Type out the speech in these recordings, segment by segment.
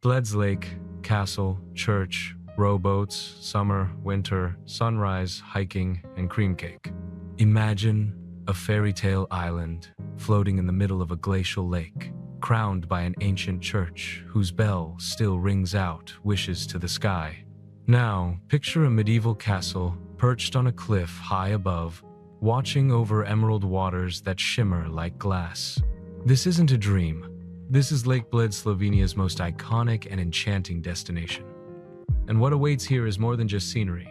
Bled's lake, castle, church, rowboats, summer, winter, sunrise, hiking, and cream cake. Imagine a fairy tale island floating in the middle of a glacial lake, crowned by an ancient church whose bell still rings out wishes to the sky. Now, picture a medieval castle perched on a cliff high above, watching over emerald waters that shimmer like glass. This isn't a dream. This is Lake Bled, Slovenia's most iconic and enchanting destination. And what awaits here is more than just scenery.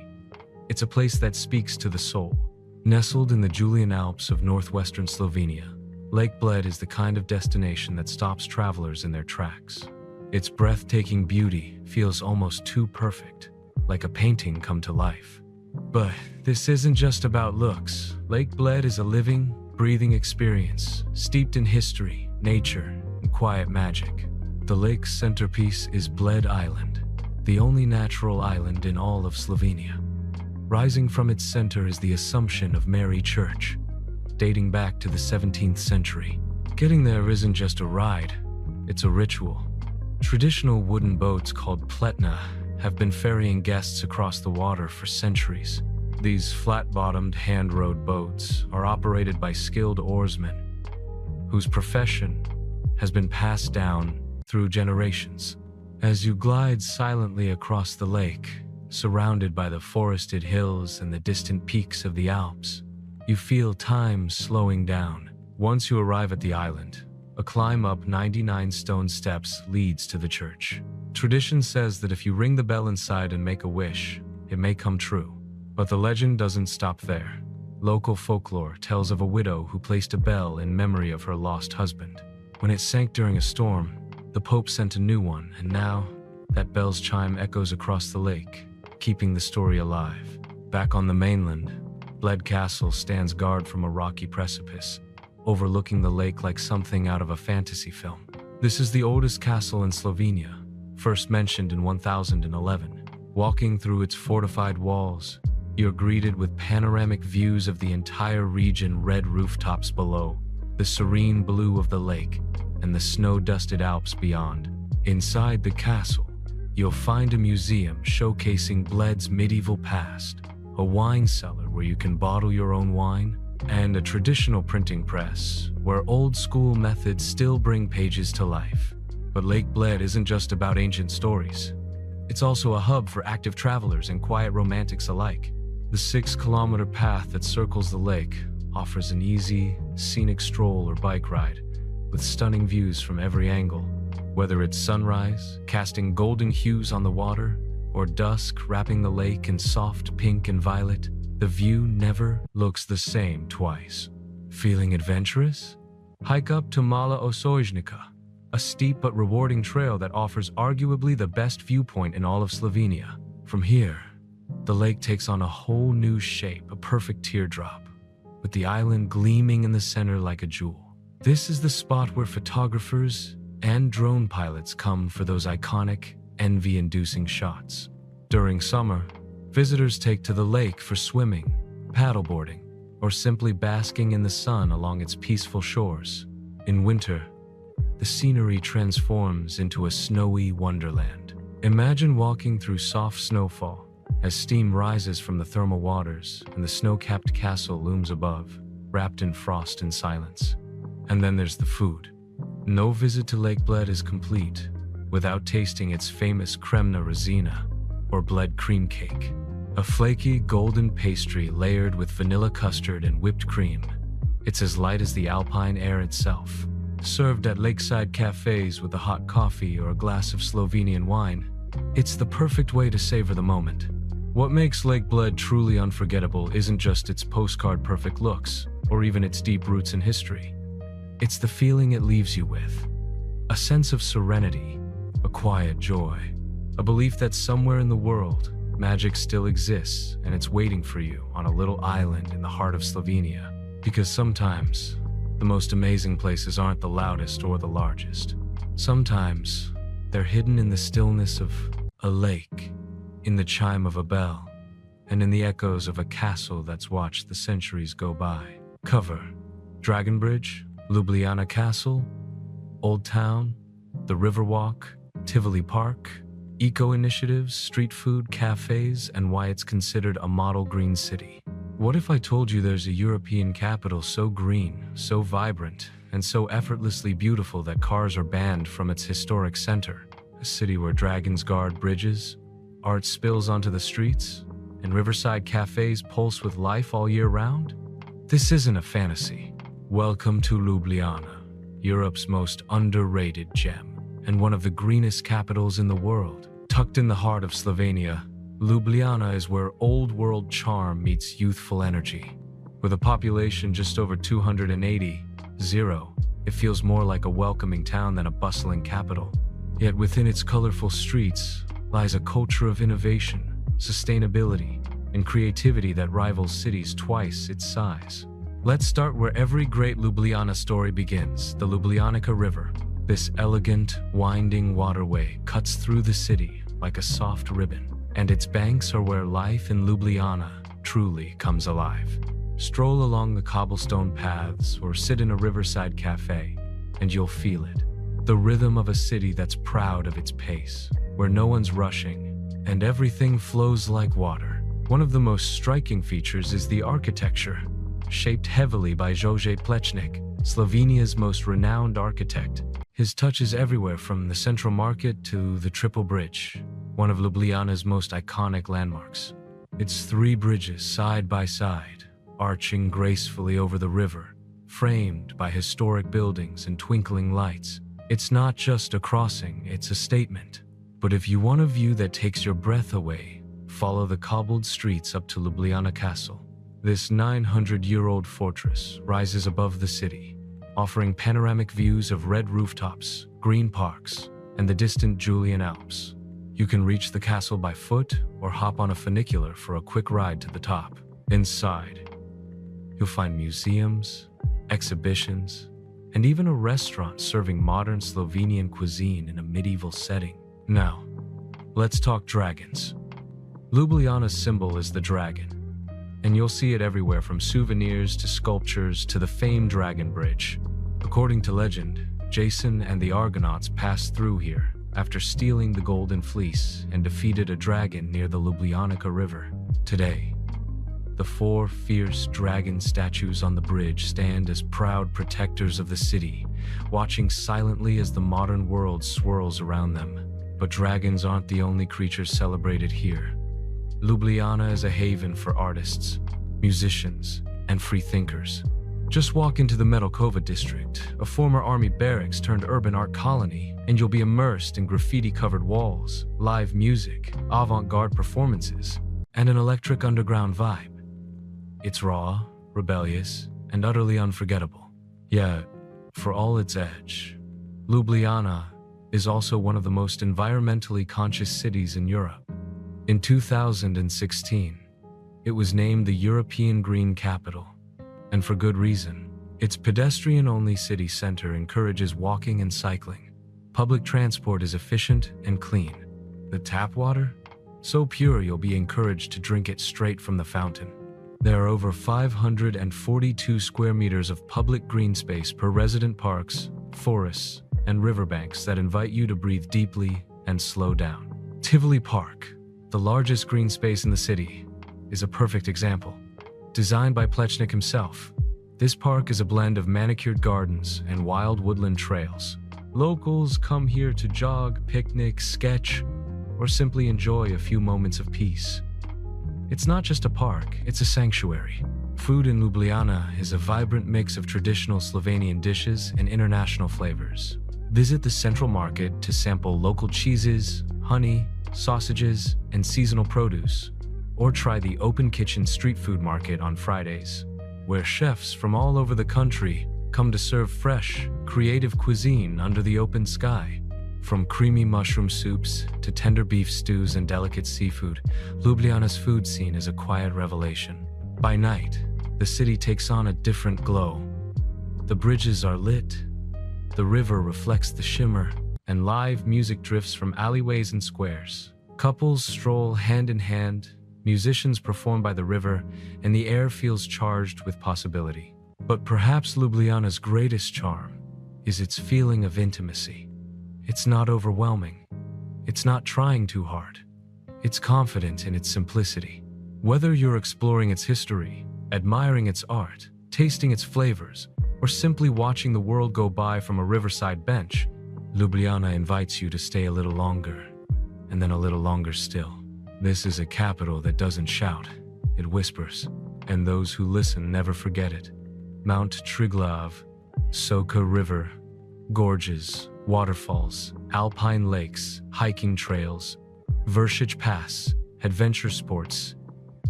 It's a place that speaks to the soul. Nestled in the Julian Alps of northwestern Slovenia, Lake Bled is the kind of destination that stops travelers in their tracks. Its breathtaking beauty feels almost too perfect, like a painting come to life. But this isn't just about looks. Lake Bled is a living, breathing experience, steeped in history, nature, and quiet magic. The lake's centerpiece is Bled Island, the only natural island in all of Slovenia. Rising from its center is the Assumption of Mary Church, dating back to the 17th century. Getting there isn't just a ride, it's a ritual. Traditional wooden boats called pletna have been ferrying guests across the water for centuries. These flat-bottomed, hand-rowed boats are operated by skilled oarsmen, whose profession has been passed down through generations. As you glide silently across the lake, surrounded by the forested hills and the distant peaks of the Alps, you feel time slowing down. Once you arrive at the island, a climb up 99 stone steps leads to the church. Tradition says that if you ring the bell inside and make a wish, it may come true. But the legend doesn't stop there. Local folklore tells of a widow who placed a bell in memory of her lost husband. When it sank during a storm, the Pope sent a new one, and now that bell's chime echoes across the lake, keeping the story alive. Back on the mainland, Bled Castle stands guard from a rocky precipice, overlooking the lake like something out of a fantasy film. This is the oldest castle in Slovenia, first mentioned in 1011. Walking through its fortified walls, you're greeted with panoramic views of the entire region, red rooftops below, the serene blue of the lake, and the snow-dusted Alps beyond. Inside the castle, you'll find a museum showcasing Bled's medieval past, a wine cellar where you can bottle your own wine, and a traditional printing press where old-school methods still bring pages to life. But Lake Bled isn't just about ancient stories. It's also a hub for active travelers and quiet romantics alike. The 6-kilometer path that circles the lake offers an easy, scenic stroll or bike ride, with stunning views from every angle. Whether it's sunrise, casting golden hues on the water, or dusk wrapping the lake in soft pink and violet, the view never looks the same twice. Feeling adventurous? Hike up to Mala Osojnica, a steep but rewarding trail that offers arguably the best viewpoint in all of Slovenia. From here, the lake takes on a whole new shape, a perfect teardrop, with the island gleaming in the center like a jewel. This is the spot where photographers and drone pilots come for those iconic, envy-inducing shots. During summer, visitors take to the lake for swimming, paddleboarding, or simply basking in the sun along its peaceful shores. In winter, the scenery transforms into a snowy wonderland. Imagine walking through soft snowfall as steam rises from the thermal waters and the snow-capped castle looms above, wrapped in frost and silence. And then there's the food. No visit to Lake Bled is complete without tasting its famous kremna razina, or Bled cream cake, a flaky golden pastry layered with vanilla custard and whipped cream. It's as light as the alpine air itself. Served at lakeside cafes with a hot coffee or a glass of Slovenian wine, it's the perfect way to savor the moment. What makes Lake Bled truly unforgettable isn't just its postcard-perfect looks, or even its deep roots in history. It's the feeling it leaves you with. A sense of serenity, a quiet joy, a belief that somewhere in the world, magic still exists and it's waiting for you on a little island in the heart of Slovenia. Because sometimes, the most amazing places aren't the loudest or the largest. Sometimes, they're hidden in the stillness of a lake, in the chime of a bell, and in the echoes of a castle that's watched the centuries go by. Cover: Dragon Bridge, Ljubljana Castle, Old Town, the Riverwalk, Tivoli Park, eco-initiatives, street food, cafes, and why it's considered a model green city. What if I told you there's a European capital so green, so vibrant, and so effortlessly beautiful that cars are banned from its historic center? A city where dragons guard bridges, art spills onto the streets, and riverside cafes pulse with life all year round? This isn't a fantasy. Welcome to Ljubljana, Europe's most underrated gem, and one of the greenest capitals in the world. Tucked in the heart of Slovenia, Ljubljana is where old-world charm meets youthful energy. With a population just over 280, it feels more like a welcoming town than a bustling capital. Yet within its colorful streets lies a culture of innovation, sustainability, and creativity that rivals cities twice its size. Let's start where every great Ljubljana story begins, the Ljubljanica River. This elegant, winding waterway cuts through the city like a soft ribbon, and its banks are where life in Ljubljana truly comes alive. Stroll along the cobblestone paths or sit in a riverside cafe, and you'll feel it. The rhythm of a city that's proud of its pace, where no one's rushing, and everything flows like water. One of the most striking features is the architecture, shaped heavily by Jože Plečnik, Slovenia's most renowned architect. His touch is everywhere from the Central Market to the Triple Bridge, one of Ljubljana's most iconic landmarks. Its three bridges side by side, arching gracefully over the river, framed by historic buildings and twinkling lights. It's not just a crossing, it's a statement. But if you want a view that takes your breath away, follow the cobbled streets up to Ljubljana Castle. This 900-year-old fortress rises above the city, offering panoramic views of red rooftops, green parks, and the distant Julian Alps. You can reach the castle by foot or hop on a funicular for a quick ride to the top. Inside, you'll find museums, exhibitions, and even a restaurant serving modern Slovenian cuisine in a medieval setting. Now, let's talk dragons. Ljubljana's symbol is the dragon, and you'll see it everywhere from souvenirs to sculptures to the famed Dragon Bridge. According to legend, Jason and the Argonauts passed through here after stealing the Golden Fleece and defeated a dragon near the Ljubljanica River. Today, the four fierce dragon statues on the bridge stand as proud protectors of the city, watching silently as the modern world swirls around them. But dragons aren't the only creatures celebrated here. Ljubljana is a haven for artists, musicians, and free thinkers. Just walk into the Metalkova district, a former army barracks turned urban art colony, and you'll be immersed in graffiti-covered walls, live music, avant-garde performances, and an electric underground vibe. It's raw, rebellious, and utterly unforgettable. Yet, for all its edge, Ljubljana is also one of the most environmentally conscious cities in Europe. In 2016, it was named the European Green Capital, and for good reason. Its pedestrian-only city center encourages walking and cycling. Public transport is efficient and clean. The tap water? So pure you'll be encouraged to drink it straight from the fountain. There are over 542 square meters of public green space per resident parks, forests, and riverbanks that invite you to breathe deeply and slow down. Tivoli Park, the largest green space in the city, is a perfect example. Designed by Plečnik himself, this park is a blend of manicured gardens and wild woodland trails. Locals come here to jog, picnic, sketch, or simply enjoy a few moments of peace. It's not just a park, it's a sanctuary. Food in Ljubljana is a vibrant mix of traditional Slovenian dishes and international flavors. Visit the Central Market to sample local cheeses, honey, sausages, and seasonal produce. Or try the Open Kitchen Street Food Market on Fridays, where chefs from all over the country come to serve fresh, creative cuisine under the open sky. From creamy mushroom soups to tender beef stews and delicate seafood, Ljubljana's food scene is a quiet revelation. By night, the city takes on a different glow. The bridges are lit, the river reflects the shimmer, and live music drifts from alleyways and squares. Couples stroll hand in hand, musicians perform by the river, and the air feels charged with possibility. But perhaps Ljubljana's greatest charm is its feeling of intimacy. It's not overwhelming. It's not trying too hard. It's confident in its simplicity. Whether you're exploring its history, admiring its art, tasting its flavors, or simply watching the world go by from a riverside bench, Ljubljana invites you to stay a little longer, and then a little longer still. This is a capital that doesn't shout, it whispers, and those who listen never forget it. Mount Triglav, Soča River, gorges, waterfalls, alpine lakes, hiking trails, Vršić Pass, adventure sports,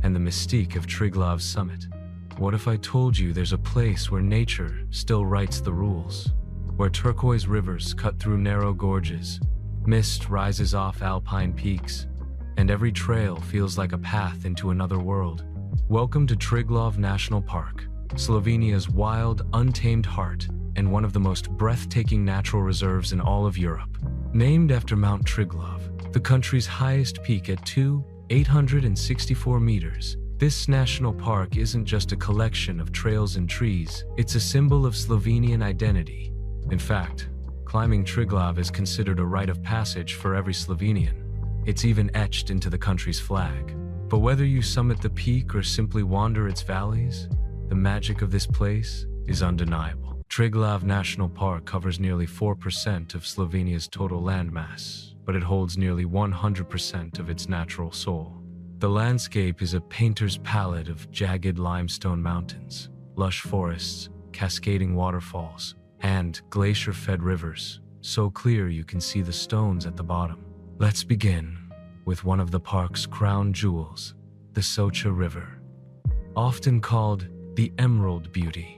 and the mystique of Triglav's summit. What if I told you there's a place where nature still writes the rules, where turquoise rivers cut through narrow gorges, mist rises off alpine peaks, and every trail feels like a path into another world? Welcome to Triglav National Park, Slovenia's wild, untamed heart, and one of the most breathtaking natural reserves in all of Europe. Named after Mount Triglav, the country's highest peak at 864 meters, this national park isn't just a collection of trails and trees, it's a symbol of Slovenian identity. In fact, climbing Triglav is considered a rite of passage for every Slovenian. It's even etched into the country's flag. But whether you summit the peak or simply wander its valleys, the magic of this place is undeniable. Triglav National Park covers nearly 4% of Slovenia's total landmass, but it holds nearly 100% of its natural soul. The landscape is a painter's palette of jagged limestone mountains, lush forests, cascading waterfalls, and glacier-fed rivers, so clear you can see the stones at the bottom. Let's begin with one of the park's crown jewels, the Soča River. Often called the Emerald Beauty,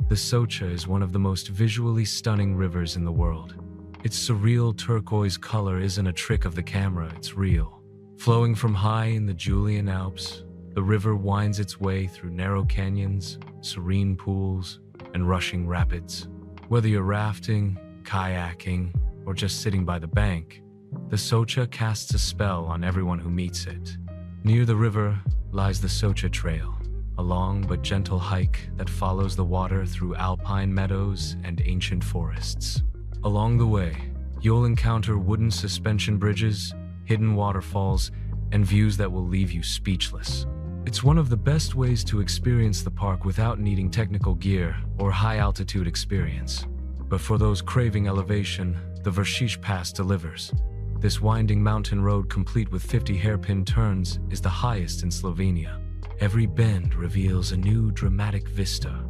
the Soča is one of the most visually stunning rivers in the world. Its surreal turquoise color isn't a trick of the camera, it's real. Flowing from high in the Julian Alps, the river winds its way through narrow canyons, serene pools, and rushing rapids. Whether you're rafting, kayaking, or just sitting by the bank, the Soča casts a spell on everyone who meets it. Near the river lies the Soča Trail, a long but gentle hike that follows the water through alpine meadows and ancient forests. Along the way, you'll encounter wooden suspension bridges, hidden waterfalls, and views that will leave you speechless. It's one of the best ways to experience the park without needing technical gear or high-altitude experience. But for those craving elevation, the Vršić Pass delivers. This winding mountain road, complete with 50 hairpin turns, is the highest in Slovenia. Every bend reveals a new dramatic vista,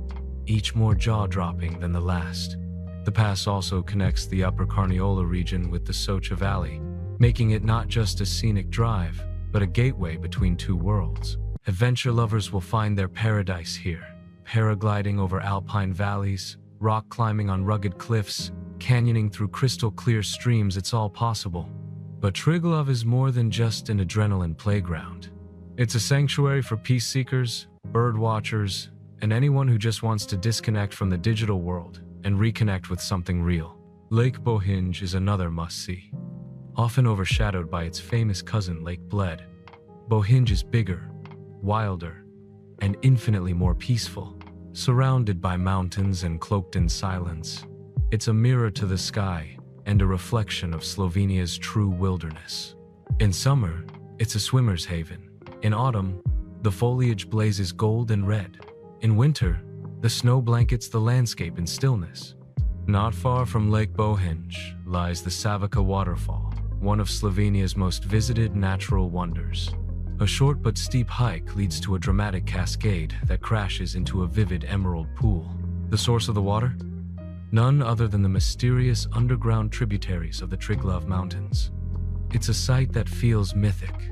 each more jaw-dropping than the last. The pass also connects the Upper Carniola region with the Soča Valley, making it not just a scenic drive, but a gateway between two worlds. Adventure lovers will find their paradise here. Paragliding over alpine valleys, rock climbing on rugged cliffs, canyoning through crystal-clear streams, it's all possible. But Triglav is more than just an adrenaline playground. It's a sanctuary for peace seekers, bird watchers, and anyone who just wants to disconnect from the digital world and reconnect with something real. Lake Bohinj is another must-see. Often overshadowed by its famous cousin Lake Bled, Bohinj is bigger, wilder, and infinitely more peaceful. Surrounded by mountains and cloaked in silence, it's a mirror to the sky and a reflection of Slovenia's true wilderness. In summer, it's a swimmer's haven. In autumn, the foliage blazes gold and red. In winter, the snow blankets the landscape in stillness. Not far from Lake Bohinj lies the Savica waterfall, one of Slovenia's most visited natural wonders. A short but steep hike leads to a dramatic cascade that crashes into a vivid emerald pool. The source of the water? None other than the mysterious underground tributaries of the Triglav Mountains. It's a sight that feels mythic,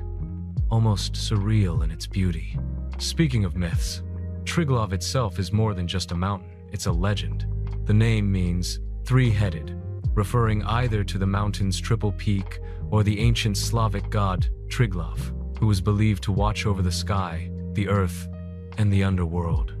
almost surreal in its beauty. Speaking of myths, Triglav itself is more than just a mountain, it's a legend. The name means three-headed, referring either to the mountain's triple peak or the ancient Slavic god Triglav, who was believed to watch over the sky, the earth, and the underworld.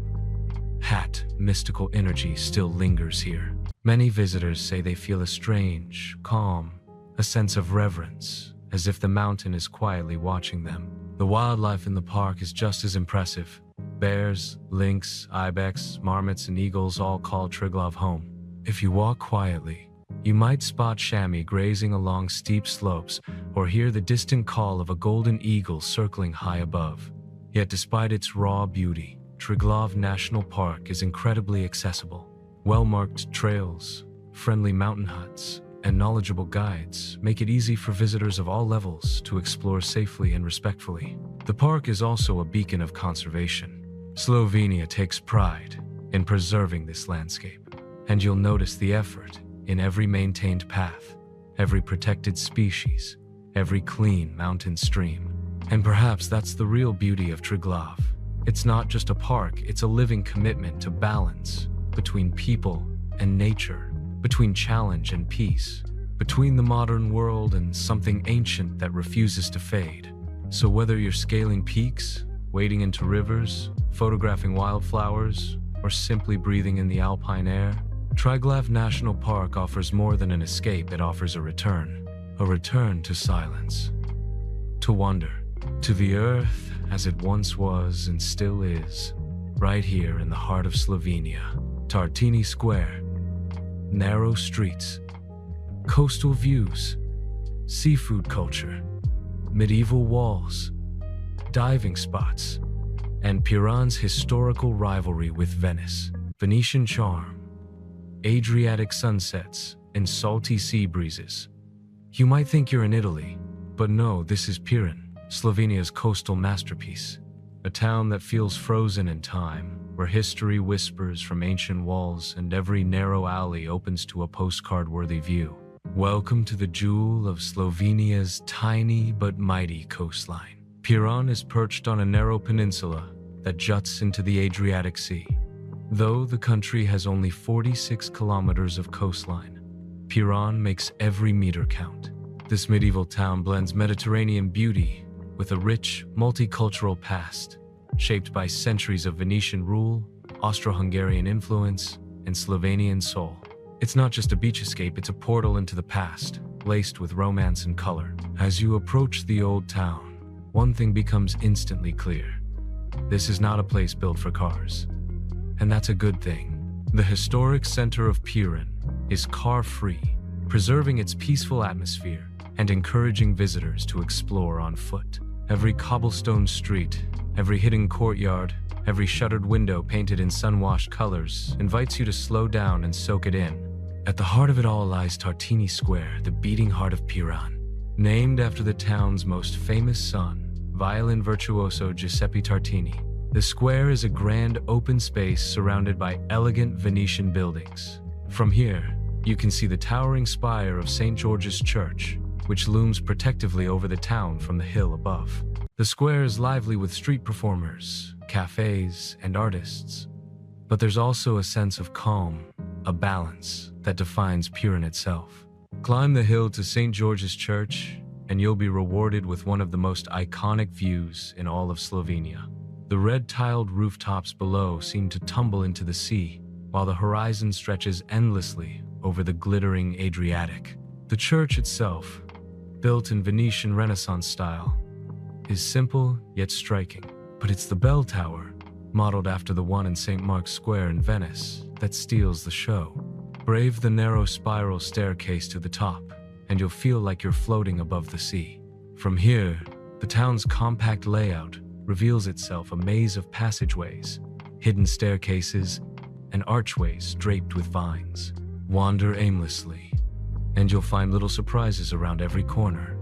Mystical energy still lingers here. Many visitors say they feel a strange, calm, a sense of reverence, as if the mountain is quietly watching them. The wildlife in the park is just as impressive. Bears, lynx, ibex, marmots, and eagles all call Triglav home. If you walk quietly, You might spot chamois grazing along steep slopes or hear the distant call of a golden eagle circling high above. Yet despite its raw beauty, Triglav National Park is incredibly accessible. Well-marked trails, friendly mountain huts, and knowledgeable guides make it easy for visitors of all levels to explore safely and respectfully. The park is also a beacon of conservation. Slovenia takes pride in preserving this landscape, and you'll notice the effort in every maintained path, every protected species, every clean mountain stream. And perhaps that's the real beauty of Triglav. It's not just a park, it's a living commitment to balance between people and nature, between challenge and peace, between the modern world and something ancient that refuses to fade. So whether you're scaling peaks, wading into rivers, photographing wildflowers, or simply breathing in the alpine air, Triglav National Park offers more than an escape, it offers a return to silence, to wonder, to the earth as it once was and still is, right here in the heart of Slovenia. Tartini Square, narrow streets, coastal views, seafood culture, medieval walls, diving spots, and Piran's historical rivalry with Venice, Venetian charm, Adriatic sunsets, and salty sea breezes. You might think you're in Italy, but no, this is Piran, Slovenia's coastal masterpiece, a town that feels frozen in time, where history whispers from ancient walls and every narrow alley opens to a postcard-worthy view. Welcome to the jewel of Slovenia's tiny but mighty coastline. Piran is perched on a narrow peninsula that juts into the Adriatic Sea. Though the country has only 46 kilometers of coastline, Piran makes every meter count. This medieval town blends Mediterranean beauty with a rich, multicultural past, shaped by centuries of Venetian rule, Austro-Hungarian influence, and Slovenian soul. It's not just a beach escape, it's a portal into the past, laced with romance and color. As you approach the old town, one thing becomes instantly clear. This is not a place built for cars. And that's a good thing. The historic center of Piran is car-free, preserving its peaceful atmosphere and encouraging visitors to explore on foot. Every cobblestone street, every hidden courtyard, every shuttered window painted in sun-washed colors invites you to slow down and soak it in. At the heart of it all lies Tartini Square, the beating heart of Piran. Named after the town's most famous son, violin virtuoso Giuseppe Tartini, the square is a grand open space surrounded by elegant Venetian buildings. From here, you can see the towering spire of St. George's Church, which looms protectively over the town from the hill above. The square is lively with street performers, cafes, and artists. But there's also a sense of calm, a balance that defines Piran itself. Climb the hill to St. George's Church, and you'll be rewarded with one of the most iconic views in all of Slovenia. The red-tiled rooftops below seem to tumble into the sea, while the horizon stretches endlessly over the glittering Adriatic. The church itself, built in Venetian Renaissance style, is simple yet striking. But it's the bell tower, modeled after the one in St. Mark's Square in Venice, that steals the show. Brave the narrow spiral staircase to the top, and you'll feel like you're floating above the sea. From here, the town's compact layout reveals itself a maze of passageways, hidden staircases, and archways draped with vines. Wander aimlessly, and you'll find little surprises around every corner.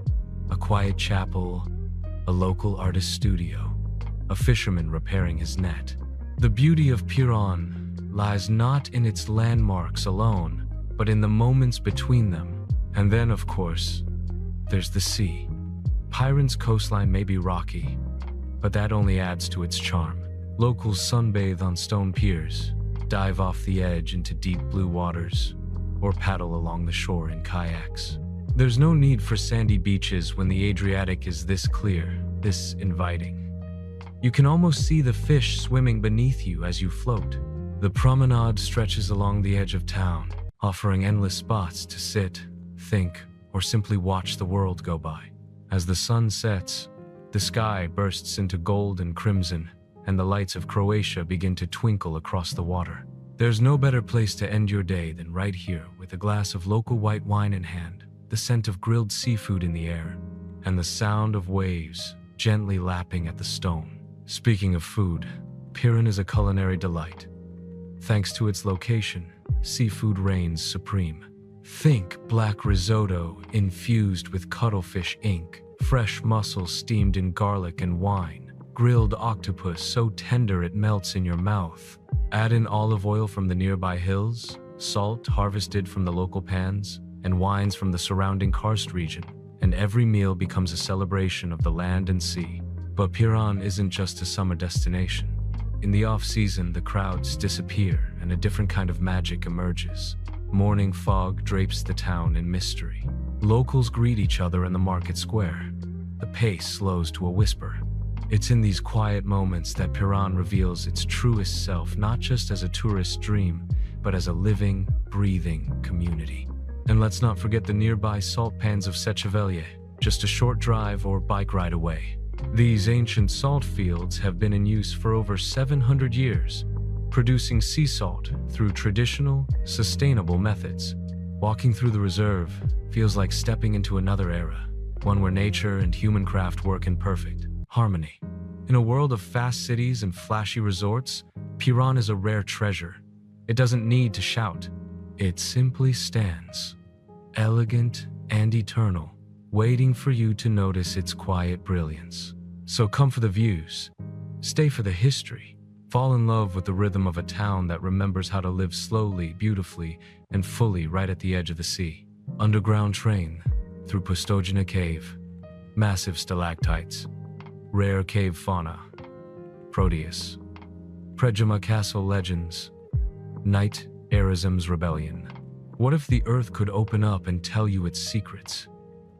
A quiet chapel, a local artist's studio, a fisherman repairing his net. The beauty of Piran lies not in its landmarks alone, but in the moments between them. And then, of course, there's the sea. Piran's coastline may be rocky, but that only adds to its charm. Locals sunbathe on stone piers, dive off the edge into deep blue waters, or paddle along the shore in kayaks. There's no need for sandy beaches when the Adriatic is this clear, this inviting. You can almost see the fish swimming beneath you as you float. The promenade stretches along the edge of town, offering endless spots to sit, think, or simply watch the world go by. As the sun sets, the sky bursts into gold and crimson, and the lights of Croatia begin to twinkle across the water. There's no better place to end your day than right here with a glass of local white wine in hand, the scent of grilled seafood in the air, and the sound of waves gently lapping at the stone. Speaking of food, Piran is a culinary delight. Thanks to its location, seafood reigns supreme. Think black risotto infused with cuttlefish ink, fresh mussels steamed in garlic and wine, grilled octopus so tender it melts in your mouth. Add in olive oil from the nearby hills, salt harvested from the local pans, and wines from the surrounding karst region, and every meal becomes a celebration of the land and sea. But Piran isn't just a summer destination. In the off-season, the crowds disappear and a different kind of magic emerges. Morning fog drapes the town in mystery. Locals greet each other in the market square. The pace slows to a whisper. It's in these quiet moments that Piran reveals its truest self, not just as a tourist dream, but as a living, breathing community. And let's not forget the nearby salt pans of Soča Valley, just a short drive or bike ride away. These ancient salt fields have been in use for over 700 years, producing sea salt through traditional, sustainable methods. Walking through the reserve feels like stepping into another era, one where nature and human craft work in perfect harmony. In a world of fast cities and flashy resorts, Piran is a rare treasure. It doesn't need to shout. It simply stands, elegant and eternal, waiting for you to notice its quiet brilliance. So come for the views, stay for the history, fall in love with the rhythm of a town that remembers how to live slowly, beautifully, and fully right at the edge of the sea. Underground train through Postojna Cave, massive stalactites, rare cave fauna, Proteus, Postojna Castle legends, Knight Erasm's rebellion. What if the earth could open up and tell you its secrets?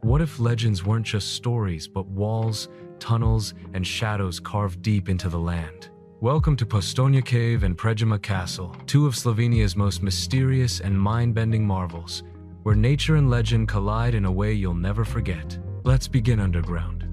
What if legends weren't just stories, but walls, tunnels, and shadows carved deep into the land? Welcome to Postojna Cave and Postojna Castle, two of Slovenia's most mysterious and mind-bending marvels, where nature and legend collide in a way you'll never forget. Let's begin underground.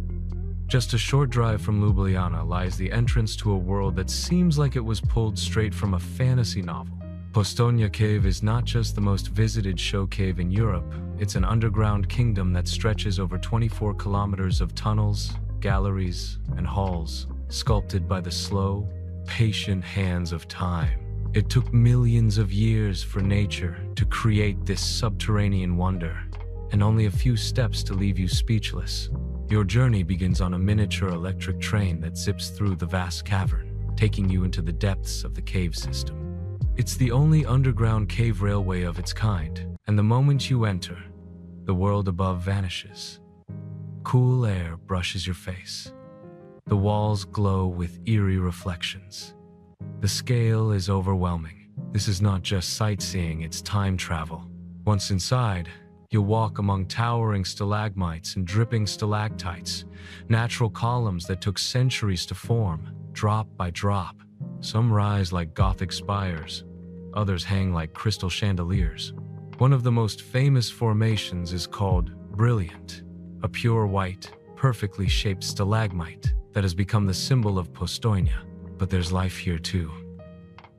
Just a short drive from Ljubljana lies the entrance to a world that seems like it was pulled straight from a fantasy novel. Postojna Cave is not just the most visited show cave in Europe, it's an underground kingdom that stretches over 24 kilometers of tunnels, galleries, and halls, sculpted by the slow, patient hands of time. It took millions of years for nature to create this subterranean wonder, and only a few steps to leave you speechless. Your journey begins on a miniature electric train that zips through the vast cavern, taking you into the depths of the cave system. It's the only underground cave railway of its kind, and the moment you enter, the world above vanishes. Cool air brushes your face. The walls glow with eerie reflections. The scale is overwhelming. This is not just sightseeing, it's time travel. Once inside, you'll walk among towering stalagmites and dripping stalactites, natural columns that took centuries to form, drop by drop. Some rise like Gothic spires, others hang like crystal chandeliers. One of the most famous formations is called Brilliant, a pure white, perfectly shaped stalagmite that has become the symbol of Postojna. But there's life here too,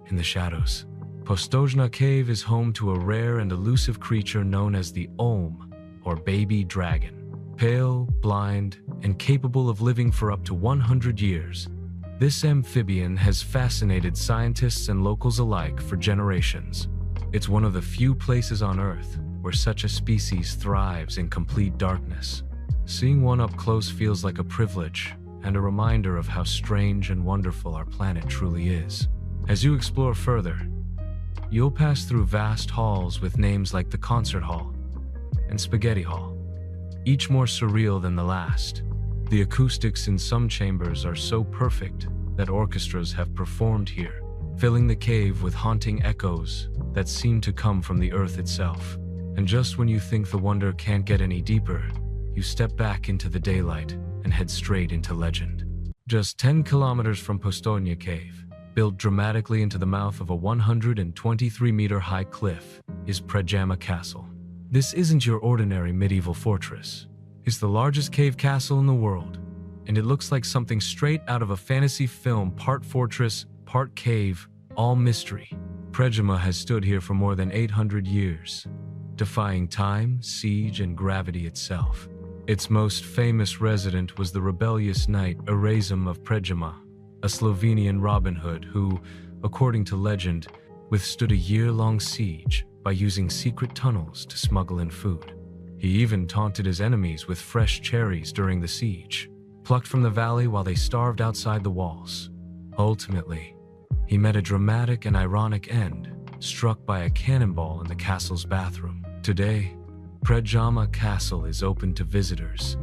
in the shadows. Postojna Cave is home to a rare and elusive creature known as the Olm, or baby dragon. Pale, blind, and capable of living for up to 100 years, this amphibian has fascinated scientists and locals alike for generations. It's one of the few places on Earth where such a species thrives in complete darkness. Seeing one up close feels like a privilege and a reminder of how strange and wonderful our planet truly is. As you explore further, you'll pass through vast halls with names like the Concert Hall and Spaghetti Hall, each more surreal than the last. The acoustics in some chambers are so perfect that orchestras have performed here, filling the cave with haunting echoes that seem to come from the earth itself. And just when you think the wonder can't get any deeper, you step back into the daylight and head straight into legend. Just 10 kilometers from Postojna Cave, built dramatically into the mouth of a 123-meter-high cliff, is Postojna Castle. This isn't your ordinary medieval fortress. It's the largest cave castle in the world, and it looks like something straight out of a fantasy film, part fortress, part cave, all mystery. Predjama has stood here for more than 800 years, defying time, siege, and gravity itself. Its most famous resident was the rebellious knight Erasm of Predjama, a Slovenian Robin Hood who, according to legend, withstood a year-long siege by using secret tunnels to smuggle in food. He even taunted his enemies with fresh cherries during the siege, plucked from the valley while they starved outside the walls. Ultimately, he met a dramatic and ironic end, struck by a cannonball in the castle's bathroom. Today, Predjama Castle is open to visitors,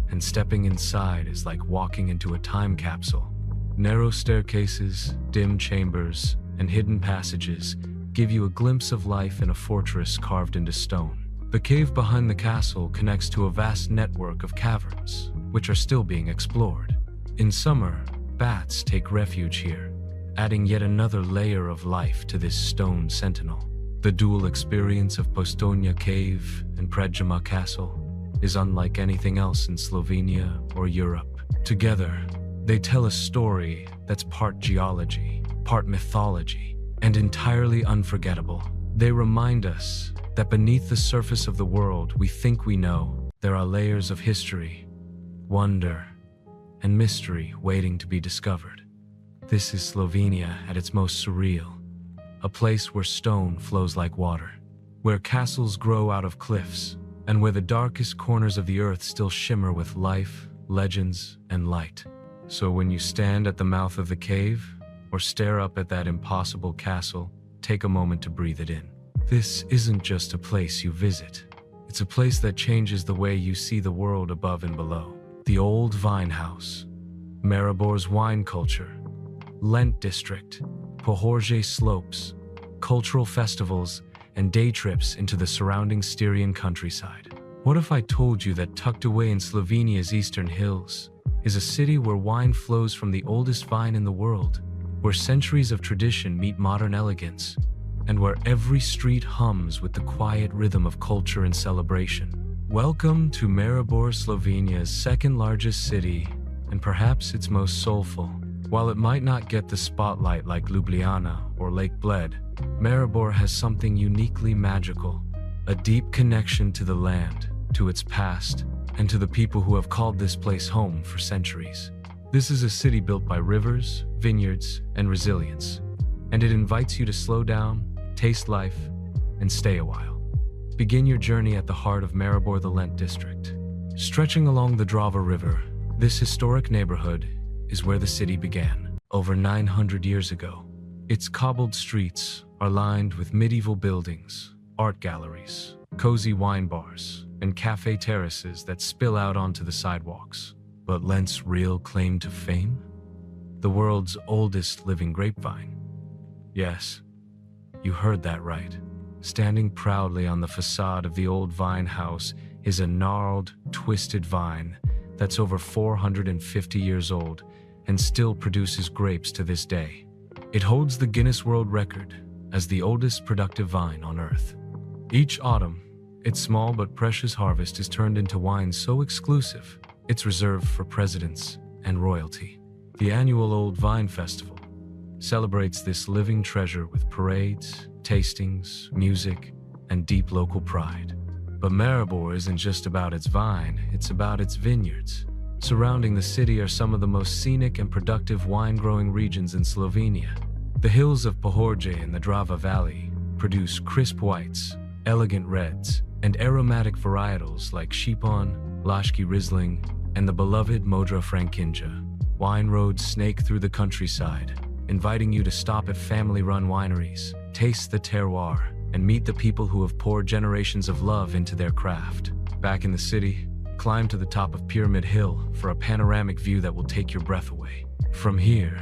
and stepping inside is like walking into a time capsule. Narrow staircases, dim chambers, and hidden passages give you a glimpse of life in a fortress carved into stone. The cave behind the castle connects to a vast network of caverns, which are still being explored. In summer, bats take refuge here, adding yet another layer of life to this stone sentinel. The dual experience of Postojna Cave and Predjama Castle is unlike anything else in Slovenia or Europe. Together, they tell a story that's part geology, part mythology, and entirely unforgettable. They remind us that beneath the surface of the world we think we know, there are layers of history, wonder, and mystery waiting to be discovered. This is Slovenia at its most surreal, a place where stone flows like water, where castles grow out of cliffs, and where the darkest corners of the earth still shimmer with life, legends, and light. So when you stand at the mouth of the cave, or stare up at that impossible castle, take a moment to breathe it in. This isn't just a place you visit. It's a place that changes the way you see the world above and below. The old vine house, Maribor's wine culture, Lent district, Pohorje slopes, cultural festivals, and day trips into the surrounding Styrian countryside. What if I told you that tucked away in Slovenia's eastern hills is a city where wine flows from the oldest vine in the world, where centuries of tradition meet modern elegance, and where every street hums with the quiet rhythm of culture and celebration? Welcome to Maribor, Slovenia's second largest city, and perhaps its most soulful. While it might not get the spotlight like Ljubljana or Lake Bled, Maribor has something uniquely magical, a deep connection to the land, to its past, and to the people who have called this place home for centuries. This is a city built by rivers, vineyards, and resilience, and it invites you to slow down, taste life, and stay a while. Begin your journey at the heart of Maribor, the Lent district. Stretching along the Drava River, this historic neighborhood is where the city began, over 900 years ago. Its cobbled streets are lined with medieval buildings, art galleries, cozy wine bars, and cafe terraces that spill out onto the sidewalks. But Lent's real claim to fame? The world's oldest living grapevine. Yes, you heard that right. Standing proudly on the facade of the old vine house is a gnarled, twisted vine that's over 450 years old and still produces grapes to this day. It holds the Guinness World Record as the oldest productive vine on Earth. Each autumn, its small but precious harvest is turned into wine so exclusive, it's reserved for presidents and royalty. The annual Old Vine Festival celebrates this living treasure with parades, tastings, music, and deep local pride. But Maribor isn't just about its vine, it's about its vineyards. Surrounding the city are some of the most scenic and productive wine-growing regions in Slovenia. The hills of Pohorje and the Drava Valley produce crisp whites, elegant reds, and aromatic varietals like Šipon, Laški Riesling, and the beloved Modra Frankinja. Wine roads snake through the countryside, inviting you to stop at family-run wineries, taste the terroir, and meet the people who have poured generations of love into their craft. Back in the city, climb to the top of Pyramid Hill for a panoramic view that will take your breath away. From here,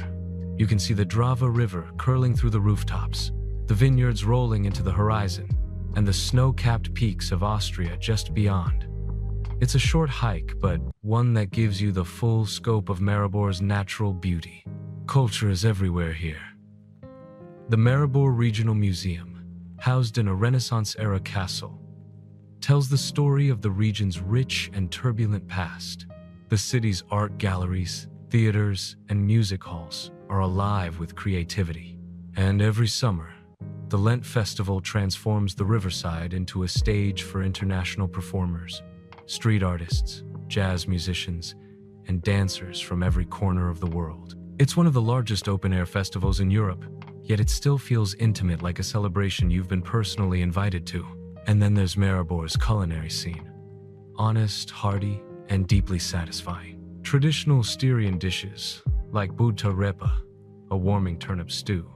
you can see the Drava River curling through the rooftops, the vineyards rolling into the horizon, and the snow-capped peaks of Austria just beyond. It's a short hike, but one that gives you the full scope of Maribor's natural beauty. Culture is everywhere here. The Maribor Regional Museum, housed in a Renaissance-era castle, tells the story of the region's rich and turbulent past. The city's art galleries, theaters, and music halls are alive with creativity. And every summer, The Lent festival transforms the riverside into a stage for international performers, street artists, jazz musicians, and dancers from every corner of the world. It's one of the largest open-air festivals in Europe, yet it still feels intimate, like a celebration you've been personally invited to. And then there's Maribor's culinary scene. Honest, hearty, and deeply satisfying. Traditional Styrian dishes, like buta repa, a warming turnip stew,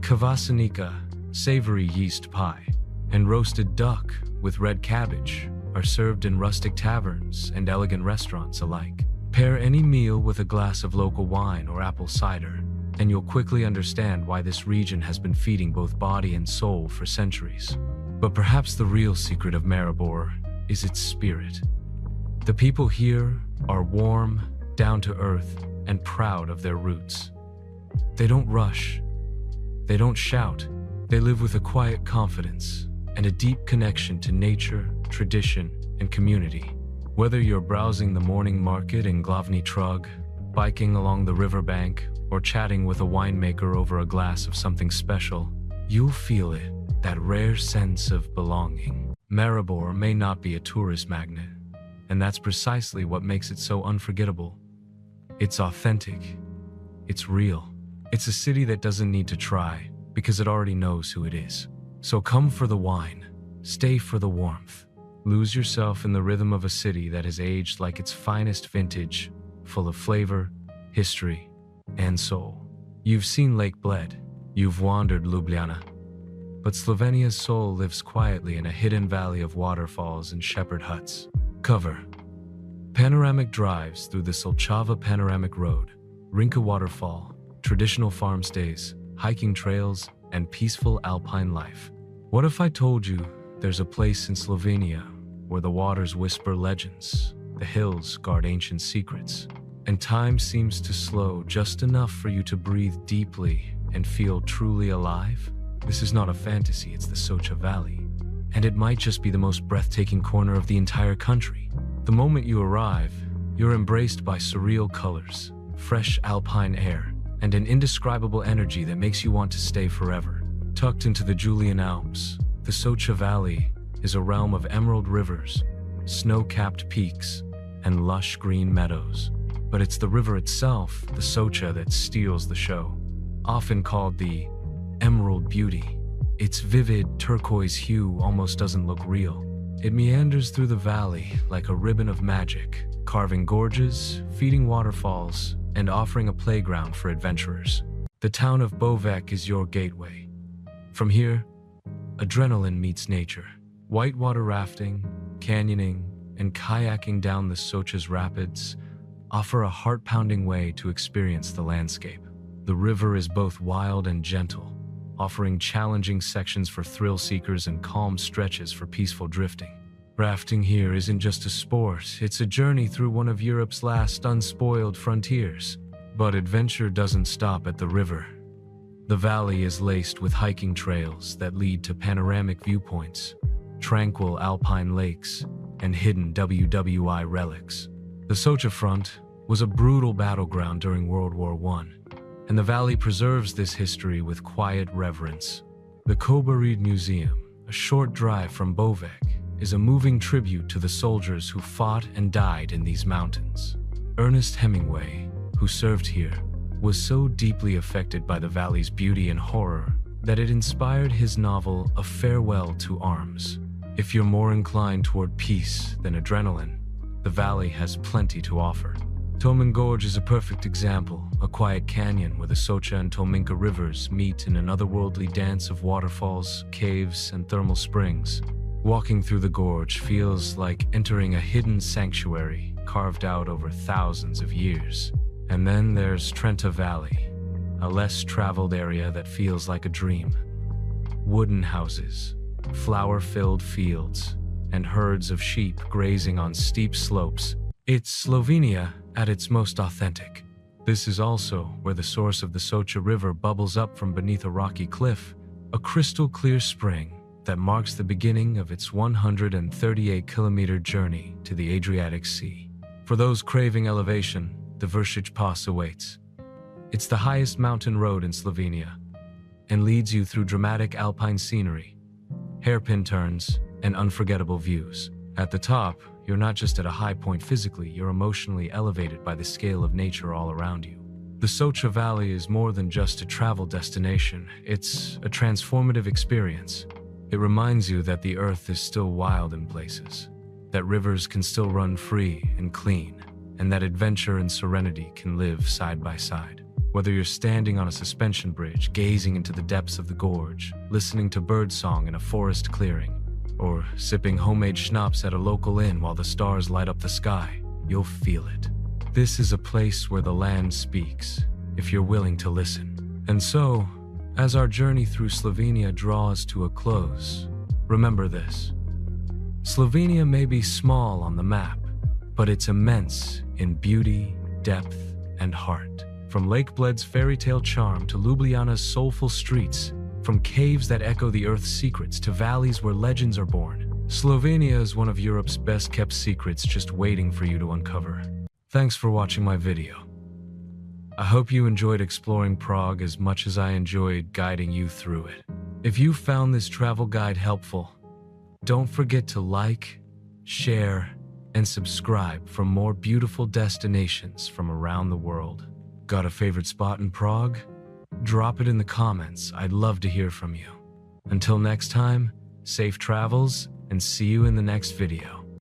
kvasanica, savory yeast pie, and roasted duck with red cabbage are served in rustic taverns and elegant restaurants alike. Pair any meal with a glass of local wine or apple cider, and you'll quickly understand why this region has been feeding both body and soul for centuries. But perhaps the real secret of Maribor is its spirit. The people here are warm, down to earth, and proud of their roots. They don't rush. They don't shout. They live with a quiet confidence and a deep connection to nature, tradition, and community. Whether you're browsing the morning market in Glavni Trug, biking along the riverbank, or chatting with a winemaker over a glass of something special, you'll feel it, that rare sense of belonging. Maribor may not be a tourist magnet, and that's precisely what makes it so unforgettable. It's authentic. It's real. It's a city that doesn't need to try, because it already knows who it is. So come for the wine, stay for the warmth. Lose yourself in the rhythm of a city that has aged like its finest vintage, full of flavor, history, and soul. You've seen Lake Bled, you've wandered Ljubljana, but Slovenia's soul lives quietly in a hidden valley of waterfalls and shepherd huts. Cover panoramic drives through the Soča Panoramic Road, Rinka Waterfall, traditional farm stays, hiking trails, and peaceful alpine life. What if I told you there's a place in Slovenia where the waters whisper legends, the hills guard ancient secrets, and time seems to slow just enough for you to breathe deeply and feel truly alive? This is not a fantasy, it's the Soča Valley, and it might just be the most breathtaking corner of the entire country. The moment you arrive, you're embraced by surreal colors, fresh alpine air, and an indescribable energy that makes you want to stay forever. Tucked into the Julian Alps, the Soča Valley is a realm of emerald rivers, snow-capped peaks, and lush green meadows. But it's the river itself, the Soča, that steals the show. Often called the Emerald Beauty, its vivid turquoise hue almost doesn't look real. It meanders through the valley like a ribbon of magic, carving gorges, feeding waterfalls, and offering a playground for adventurers. The town of Bohinj is your gateway. From here, adrenaline meets nature. Whitewater rafting, canyoning, and kayaking down the Soča's rapids offer a heart-pounding way to experience the landscape. The river is both wild and gentle, offering challenging sections for thrill seekers and calm stretches for peaceful drifting. Rafting here isn't just a sport, it's a journey through one of Europe's last unspoiled frontiers. But adventure doesn't stop at the river. The valley is laced with hiking trails that lead to panoramic viewpoints, tranquil alpine lakes, and hidden WWI relics. The Soča Front was a brutal battleground during World War I, and the valley preserves this history with quiet reverence. The Kobarid Museum, a short drive from Bohinj, is a moving tribute to the soldiers who fought and died in these mountains. Ernest Hemingway, who served here, was so deeply affected by the valley's beauty and horror that it inspired his novel A Farewell to Arms. If you're more inclined toward peace than adrenaline, the valley has plenty to offer. Tomin Gorge is a perfect example, a quiet canyon where the Soča and Tolminka rivers meet in an otherworldly dance of waterfalls, caves, and thermal springs. Walking through the gorge feels like entering a hidden sanctuary carved out over thousands of years. And then there's Trenta Valley, a less traveled area that feels like a dream. Wooden houses, flower-filled fields, and herds of sheep grazing on steep slopes. It's Slovenia at its most authentic. This is also where the source of the Soča River bubbles up from beneath a rocky cliff, a crystal-clear spring that marks the beginning of its 138-kilometer journey to the Adriatic Sea. For those craving elevation, the Vršić Pass awaits. It's the highest mountain road in Slovenia, and leads you through dramatic alpine scenery, hairpin turns, and unforgettable views. At the top, you're not just at a high point physically, you're emotionally elevated by the scale of nature all around you. The Soča Valley is more than just a travel destination, it's a transformative experience. It reminds you that the earth is still wild in places, that rivers can still run free and clean, and that adventure and serenity can live side by side. Whether you're standing on a suspension bridge, gazing into the depths of the gorge, listening to birdsong in a forest clearing, or sipping homemade schnapps at a local inn while the stars light up the sky, you'll feel it. This is a place where the land speaks, if you're willing to listen. And so, as our journey through Slovenia draws to a close, remember this. Slovenia may be small on the map, but it's immense in beauty, depth, and heart. From Lake Bled's fairy tale charm to Ljubljana's soulful streets, from caves that echo the earth's secrets to valleys where legends are born, Slovenia is one of Europe's best-kept secrets just waiting for you to uncover. Thanks for watching my video. I hope you enjoyed exploring Prague as much as I enjoyed guiding you through it. If you found this travel guide helpful, don't forget to like, share, and subscribe for more beautiful destinations from around the world. Got a favorite spot in Prague? Drop it in the comments. I'd love to hear from you. Until next time, safe travels, and see you in the next video.